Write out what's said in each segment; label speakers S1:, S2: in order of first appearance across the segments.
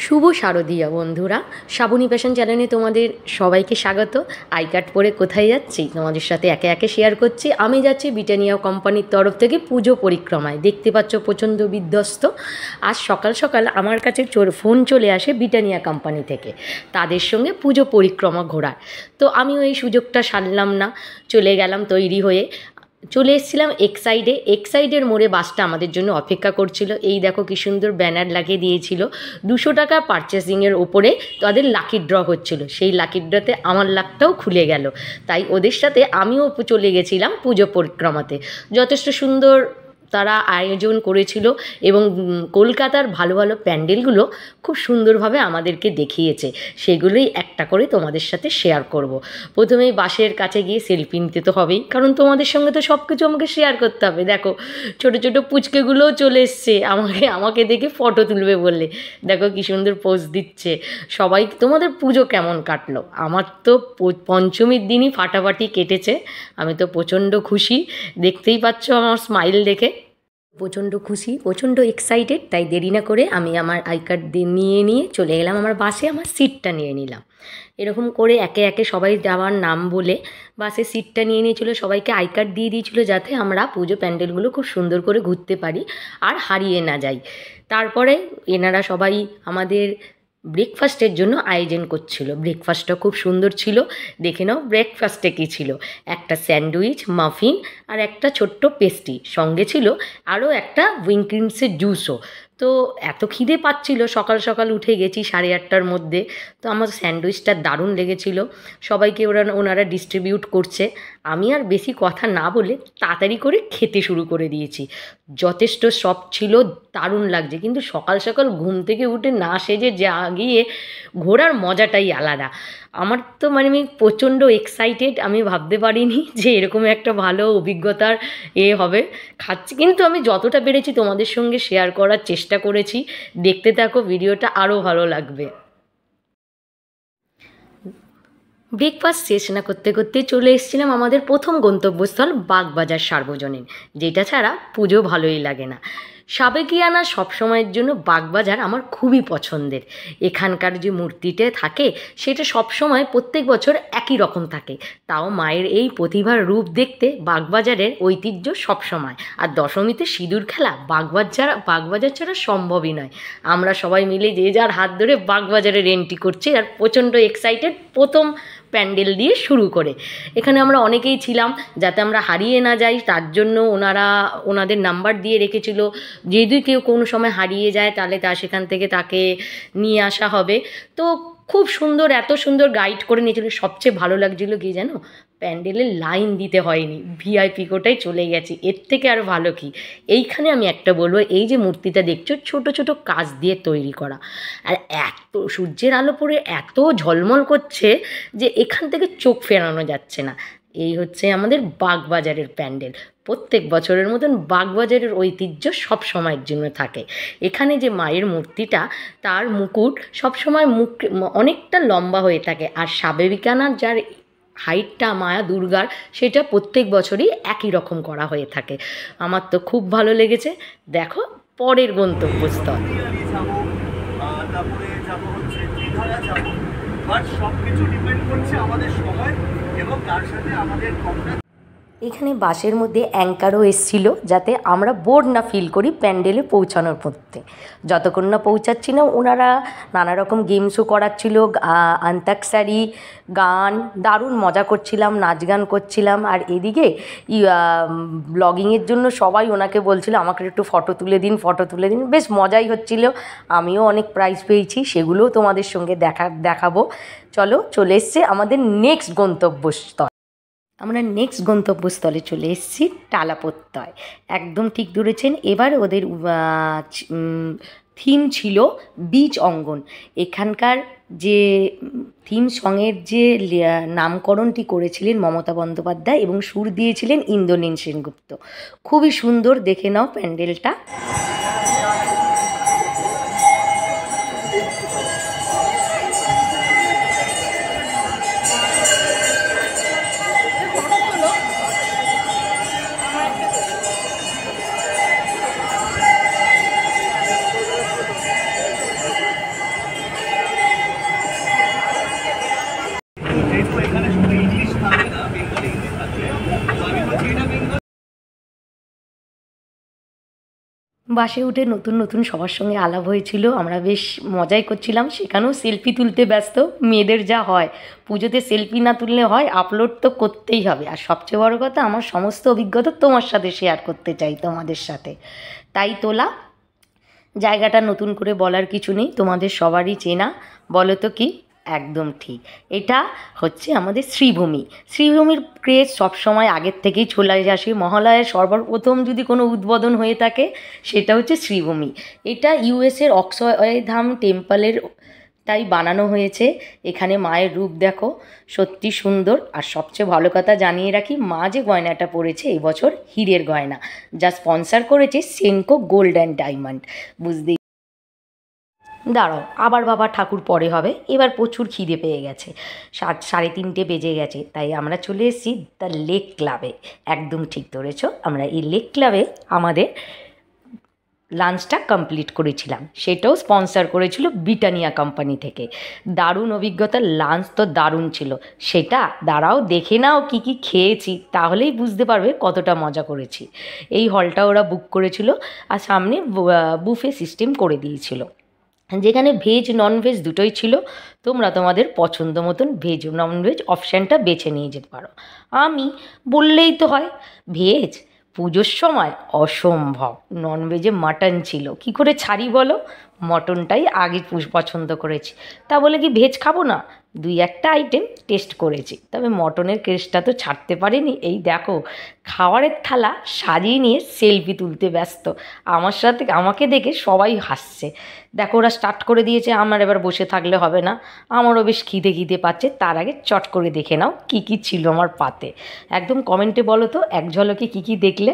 S1: শুভ শারদীয়া বন্ধুরা, শ্রাবণী প্যাশন চ্যানেলে তোমাদের সবাইকে স্বাগত। আই কার্ড পরে কোথায় যাচ্ছি তোমাদের সাথে একে একে শেয়ার করছি। আমি যাচ্ছি ব্রিটানিয়া কোম্পানির তরফ থেকে পুজো পরিক্রমায়। দেখতে পাচ্ছ প্রচণ্ড বিধ্বস্ত। আজ সকাল সকাল আমার কাছে ফোন চলে আসে ব্রিটানিয়া কোম্পানি থেকে, তাদের সঙ্গে পুজো পরিক্রমা ঘোরার। তো আমিও এই সুযোগটা সারলাম না, চলে গেলাম তৈরি হয়ে। চলে এসেছিলাম এক্সাইডের মোড়ে বাসটা আমাদের জন্য অপেক্ষা করছিল। এই দেখো কি সুন্দর ব্যানার লাগিয়ে দিয়েছিল, 200 টাকা পারচেসিংয়ের ওপরে তাদের লাকি ড্র হচ্ছিল। সেই লাকি ড্রতে আমার লাকটাও খুলে গেল, তাই ওদের সাথে আমিও চলে গেছিলাম পুজো পরিক্রমাতে। যথেষ্ট সুন্দর তারা আয়োজন করেছিল এবং কলকাতার ভালো ভালো প্যান্ডেলগুলো খুব সুন্দরভাবে আমাদেরকে দেখিয়েছে। সেগুলোই একটা করে তোমাদের সাথে শেয়ার করব। প্রথমেই বাসের কাছে গিয়ে সেলফি নিতে তো হবেই, কারণ তোমাদের সঙ্গে তো সব কিছু আমাকে শেয়ার করতে হবে। দেখো ছোটো ছোটো পুচকেগুলোও চলে এসছে আমাকে দেখে ফটো তুলবে বললে। দেখো কী সুন্দর পোজ দিচ্ছে সবাই। তোমাদের পুজো কেমন কাটলো? আমার তো পঞ্চমীর দিনই ফাটাফাটি কেটেছে। আমি তো প্রচণ্ড খুশি, দেখতেই পাচ্ছ আমার স্মাইল দেখে। প্রচণ্ড খুশি, প্রচণ্ড এক্সাইটেড। তাই দেরি না করে আমি আমার আই কার্ড নিয়ে চলে গেলাম আমার বাসে, আমার সিটটা নিয়ে নিলাম। এরকম করে একে একে সবাই যাওয়ার নাম বলে বাসে সিটটা নিয়ে নিয়েছিল, সবাইকে আই কার্ড দিয়ে দিয়েছিল যাতে আমরা পুজো প্যান্ডেলগুলো খুব সুন্দর করে ঘুরতে পারি আর হারিয়ে না যাই। তারপরে এনারা সবাই আমাদের ব্রেকফাস্টের জন্য আয়োজন করছিল। ব্রেকফাস্টটা খুব সুন্দর ছিল। দেখে নাও ব্রেকফাস্টে কী ছিল। একটা স্যান্ডউইচ, মাফিন আর একটা ছোট্ট পেস্ট্রি, সঙ্গে ছিল আরও একটা উইংক্রিমসের জুসও। তো এত খিদে পাচ্ছিল, সকাল সকাল উঠে গেছি 8:30টার মধ্যে। তো আমার স্যান্ডউইচটা দারুণ লেগেছিল। সবাইকে ওনারা ডিস্ট্রিবিউট করছে। আমি আর বেশি কথা না বলে তাড়াতাড়ি করে খেতে শুরু করে দিয়েছি। যথেষ্ট সফট ছিল, দারুণ লাগছে। কিন্তু সকাল সকাল ঘুম থেকে উঠে না সেজে গিয়ে ঘোরার মজাটাই আলাদা। আমার তো আমি প্রচণ্ড এক্সাইটেড। আমি ভাবতে পারিনি যে এরকম একটা ভালো অভিজ্ঞতার হবে। খাচ্ছি, কিন্তু আমি যতটা পেরেছি তোমাদের সঙ্গে শেয়ার করার চেষ্টা করেছি। দেখতে থাকো, ভিডিওটা আরও ভালো লাগবে। ব্রেকফাস্ট শেষ না করতে করতে চলে এসেছিলাম আমাদের প্রথম গন্তব্যস্থল বাগবাজার সার্বজনীন, যেটা ছাড়া পুজো ভালোই লাগে না। সাবেকিয়ানা সবসময়ের জন্য বাগবাজার আমার খুবই পছন্দের। এখানকার যে মূর্তিটা থাকে সেটা সবসময় প্রত্যেক বছর একই রকম থাকে। তাও মায়ের এই প্রতিভার রূপ দেখতে বাগবাজারের ঐতিহ্য সবসময়। আর দশমীতে সিঁদুর খেলা বাগবাজার ছাড়া সম্ভবই নয়। আমরা সবাই মিলে যে যার হাত ধরে বাগবাজারের এন্ট্রি করছি আর প্রচণ্ড এক্সাইটেড। প্রথম প্যান্ডেল দিয়ে শুরু করে এখানে আমরা অনেকেই ছিলাম, যাতে আমরা হারিয়ে না যাই তার জন্য ওনাদের নাম্বার দিয়ে রেখেছিল। যদি কেউ কোনো সময় হারিয়ে যায় তাহলে সেখান থেকে তাকে নিয়ে আসা হবে। তো খুব সুন্দর, এত সুন্দর গাইড করে নিয়েছিল। সবচেয়ে ভালো লাগছিলো কি জানো, প্যান্ডেলের লাইন দিতে হয়নি, ভিআইপি কোটায় চলে গেছি। এর থেকে আর ভালো কি। এইখানে আমি একটা বলবো, এই যে মূর্তিটা দেখছো ছোট ছোট কাঁচ দিয়ে তৈরি করা, আর এত সূর্যের আলো পড়ে এত ঝলমল করছে যে এখান থেকে চোখ ফেরানো যাচ্ছে না। এই হচ্ছে আমাদের বাগবাজারের প্যান্ডেল। প্রত্যেক বছরের মতন বাগবাজারের ঐতিহ্য সব সময়ের জন্য থাকে। এখানে যে মায়ের মূর্তিটা, তার মুকুট সবসময় অনেকটা লম্বা হয়ে থাকে। আর সাবেকিয়ানার যার হাইটটা মায়া দুর্গার, সেটা প্রত্যেক বছরই একই রকম করা হয়ে থাকে। আমার তো খুব ভালো লেগেছে। দেখো পরের গন্তব্যস্থল। সব কিছু ডিপেন্ড করছে আমাদের সময় এবং তার সাথে আমাদের। এখানে বাসের মধ্যে অ্যাঙ্কারও এসেছিল, যাতে আমরা বোর না ফিল করি প্যান্ডেলে পৌঁছানোর মধ্যে। যতক্ষণ না পৌঁছাচ্ছি না, ওনারা নানা রকম গেমসও করাচ্ছিল, আন্তাক্ষরী, গান, দারুণ মজা করছিলাম, নাচ গান করছিলাম। আর এদিকে ব্লগিংয়ের জন্য সবাই ওনাকে বলছিল আমাকে একটু ফটো তুলে দিন। বেশ মজাই হচ্ছিল। আমিও অনেক প্রাইজ পেয়েছি, সেগুলোও তোমাদের সঙ্গে দেখাবো। চলে এসছে আমাদের নেক্সট গন্তব্যস্থল। আমরা নেক্সট গন্তব্যস্থলে চলে এসেছি টালাপোত্তয়। একদম ঠিক ধরেছেন। এবার ওদের থিম ছিল বীজ অঙ্গন। এখানকার যে থিম সঙের যে নামকরণটি করেছিলেন মমতা বন্দ্যোপাধ্যায় এবং সুর দিয়েছিলেন ইন্দ্রনীল সেনগুপ্ত। খুবই সুন্দর, দেখে নাও প্যান্ডেলটা। বাসে উঠে নতুন নতুন সবার সঙ্গে আলাপ হয়েছিল, আমরা বেশ মজাই করছিলাম। সেখানেও সেলফি তুলতে ব্যস্ত, মেয়েদের যা হয়, পুজোতে সেলফি না তুললে হয়, আপলোড তো করতেই হবে। আর সবচেয়ে বড় কথা, আমার সমস্ত অভিজ্ঞতা তোমার সাথে শেয়ার করতে চাই, তোমাদের সাথে, তাই তোলা। জায়গাটা নতুন করে বলার কিছু নেই, তোমাদের সবারই চেনা। বলো তো কি? একদম ঠিক, এটা হচ্ছে আমাদের শ্রীভূমি। শ্রীভূমির ক্রেজ সবসময় আগের থেকেই চলে আসে। মহালয়ার সর্বপ্রথম যদি কোনো উদ্বোধন হয়ে থাকে, সেটা হচ্ছে শ্রীভূমি। এটা ইউএসের অক্ষয়ধাম টেম্পলের তাই বানানো হয়েছে। এখানে মায়ের রূপ দেখো, সত্যি সুন্দর। আর সবচেয়ে ভালো কথা জানিয়ে রাখি, মা যে গয়নাটা পরেছে এবছর হীরের গয়না, যা স্পন্সার করেছে সেনকো গোল্ড অ্যান্ড ডায়মন্ড। বুঝতেই দাঁড়াও, আবার বাবা ঠাকুর পরে হবে। এবার প্রচুর খিদে পেয়ে গেছে, 3:30 বেজে গেছে, তাই আমরা চলে এসেছি দ্য লেক ক্লাবে। একদম ঠিক ধরেছ, আমরা এই লেক ক্লাবে আমাদের লাঞ্চটা কমপ্লিট করেছিলাম। সেটাও স্পন্সার করেছিল ব্রিটানিয়া কোম্পানি থেকে। দারুণ অভিজ্ঞতা, লাঞ্চ তো দারুণ ছিল। সেটা দাঁড়াও দেখে নাও কী কী খেয়েছি, তাহলেই বুঝতে পারবে কতটা মজা করেছি। এই হলটা ওরা বুক করেছিল, আর সামনে বুফে সিস্টেম করে দিয়েছিল, যেখানে ভেজ ননভেজ দুটোই ছিল। তোমরা তোমাদের পছন্দ মতন ভেজ ননভেজ অপশানটা বেছে নিয়ে যেতে পারো। আমি বললেই তো হয় ভেজ, পুজোর সময় অসম্ভব। ননভেজে মাটন ছিল, কি করে ছাড়ি বলো? মটনটাই আগে পছন্দ করেছি, তা বলে কি ভেজ খাবো না? 2-1টা আইটেম টেস্ট করেছি, তবে মটনের কেসটা তো ছাড়তে পারিনি। এই দেখো, খাবারের থালা সাজিয়ে নিয়ে সেলফি তুলতে ব্যস্ত। আমার সাথে, আমাকে দেখে সবাই হাসছে। দেখো ওরা স্টার্ট করে দিয়েছে, আমার এবার বসে থাকলে হবে না। আমারও বেশ খিদে পাচ্ছে। তার আগে চট করে দেখে নাও কী কী ছিল আমার পাতে। একদম কমেন্টে বলো তো এক ঝলকে কী কী দেখলে।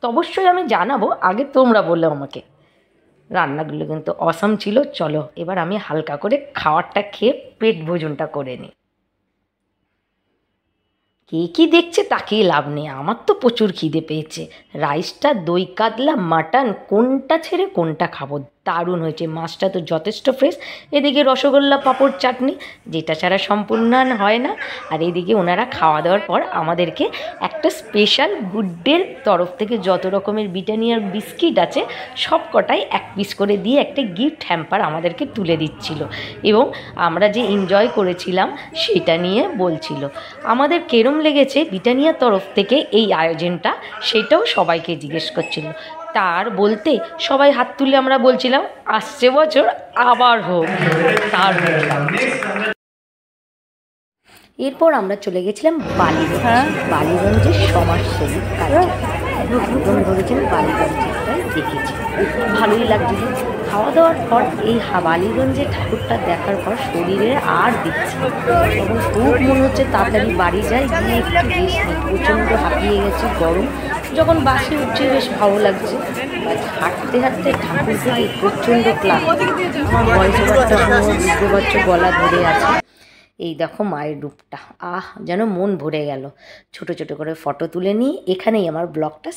S1: তো অবশ্যই আমি জানাবো, আগে তোমরা বললে আমাকে। রান্নাগুলো কিন্তু অসাম ছিল। চলো এবার আমি হালকা করে খাবারটা খেয়ে পেট ভোজনটা করে নিই। কে কী দেখছে তাকেই লাভ নেই, আমার তো প্রচুর খিদে পেয়েছে। রাইসটা, দই কাতলা, মাটন, কোনটা ছেড়ে কোনটা খাবো। দারুণ হয়েছে, মাছটা তো যথেষ্ট ফ্রেশ। এদিকে রসগোল্লা, পাঁপড়, চাটনি, যেটা ছাড়া সম্পূর্ণ হয় না। আর এদিকে ওনারা খাওয়া দাওয়ার পর আমাদেরকে একটা স্পেশাল গুড ডের তরফ থেকে যত রকমের ব্রিটানিয়ার বিস্কিট আছে সব কটাই 1 পিস করে দিয়ে একটা গিফট হ্যাম্পার আমাদেরকে তুলে দিচ্ছিল, এবং আমরা যে এনজয় করেছিলাম সেটা নিয়ে বলছিল। আমাদের কেরম লেগেছে ব্রিটানিয়ার তরফ থেকে এই আয়োজনটা, সেটাও সবাইকে জিজ্ঞেস করছিল। তার বলতে সবাই হাত তুলে আমরা বলছিলাম আসছে বছর আবার হোক। তার এরপর আমরা চলে গেছিলাম বালিগঞ্জ। বালিগঞ্জের সমাজসেবী একদম ধরেছেন, বালিগঞ্জেরটাই দেখেছি, ভালোই লাগছিল। খাওয়া দাওয়ার পর এই বালিগঞ্জের ঠাকুরটা দেখার পর শরীরে আর দিচ্ছে, এবং খুব মনে হচ্ছে তাড়াতাড়ি বাড়ি যায়, গিয়ে একটু রেস্ট নিই। প্রচণ্ড হাঁপিয়ে গেছে, গরম। যখন বাসে উঠছে বেশ ভালো লাগছে, হাঁটতে হাঁটতে ঠাকুর থেকে প্রচণ্ড ক্লান্ত। আমার ভয়েস ওভারটা শুনে বুঝতে পারছো গলা ধরে আছে। এই দেখো মায়ের রূপটা, যেন মন ভরে গেল। ছোট ছোট করে ফটো তুলে নিয়ে এখানেই আমার ব্লগটা